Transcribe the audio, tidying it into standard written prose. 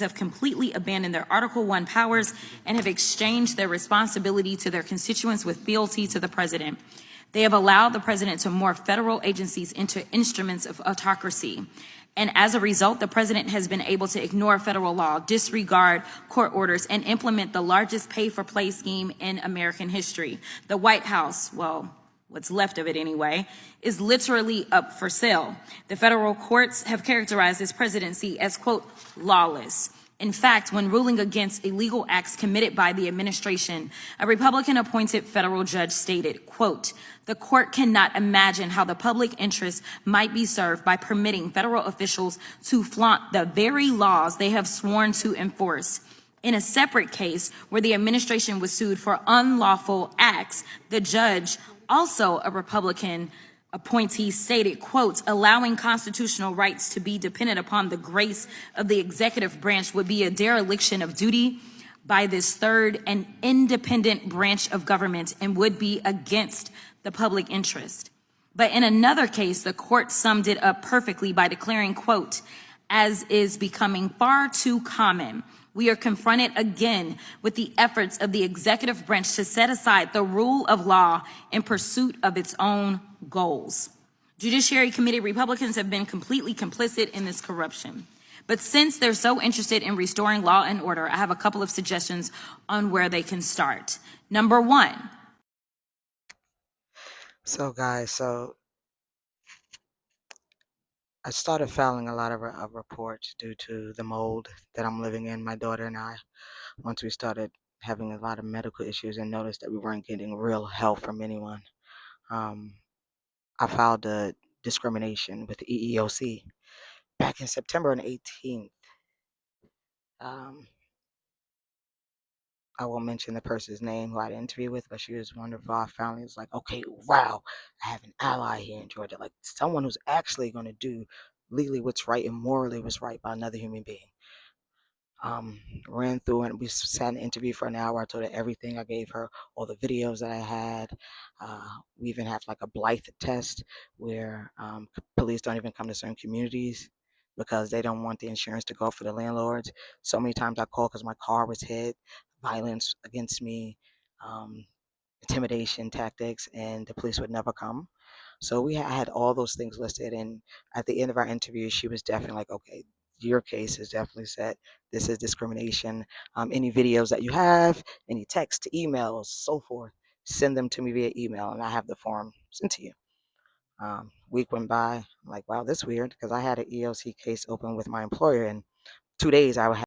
have completely abandoned their Article 1 powers and have exchanged their responsibility to their constituents with fealty to the president. They have allowed the president to morph federal agencies into instruments of autocracy. And as a result, the president has been able to ignore federal law, disregard court orders, and implement the largest pay-for-play scheme in American history. The White House, well, what's left of it anyway, is literally up for sale. The federal courts have characterized this presidency as, quote, lawless. In fact, when ruling against illegal acts committed by the administration, a Republican-appointed federal judge stated, quote, the court cannot imagine how the public interest might be served by permitting federal officials to flaunt the very laws they have sworn to enforce. In a separate case where the administration was sued for unlawful acts, the judge, also a Republican appointee, stated, quote, allowing constitutional rights to be dependent upon the grace of the executive branch would be a dereliction of duty by this third and independent branch of government and would be against the public interest. But in another case, the court summed it up perfectly by declaring, quote, as is becoming far too common, we are confronted again with the efforts of the executive branch to set aside the rule of law in pursuit of its own goals. Judiciary Committee Republicans have been completely complicit in this corruption. But since they're so interested in restoring law and order, I have a couple of suggestions on where they can start. Number one. So guys, I started filing a lot of reports due to the mold that I'm living in, my daughter and I, once we started having a lot of medical issues and noticed that we weren't getting real help from anyone. I filed a discrimination with the EEOC back in September 18th. I won't mention the person's name who I had an interview with, but she was wonderful. I finally was like, okay, wow, I have an ally here in Georgia, like someone who's actually going to do legally what's right and morally what's right by another human being. Ran through and we sat in an interview for an hour. I told her everything. I gave her all the videos that I had. We even have like a Blythe test where police don't even come to certain communities because they don't want the insurance to go for the landlords. So many times I called because my car was hit, violence against me, intimidation tactics, and the police would never come. So we had all those things listed, and at the end of our interview, she was definitely like, okay, your case is definitely set. This is discrimination. Any videos that you have, any text, emails, so forth, send them to me via email, and I have the form sent to you. Week went by, I'm like, wow, this is weird, because I had an EOC case open with my employer, and 2 days I would have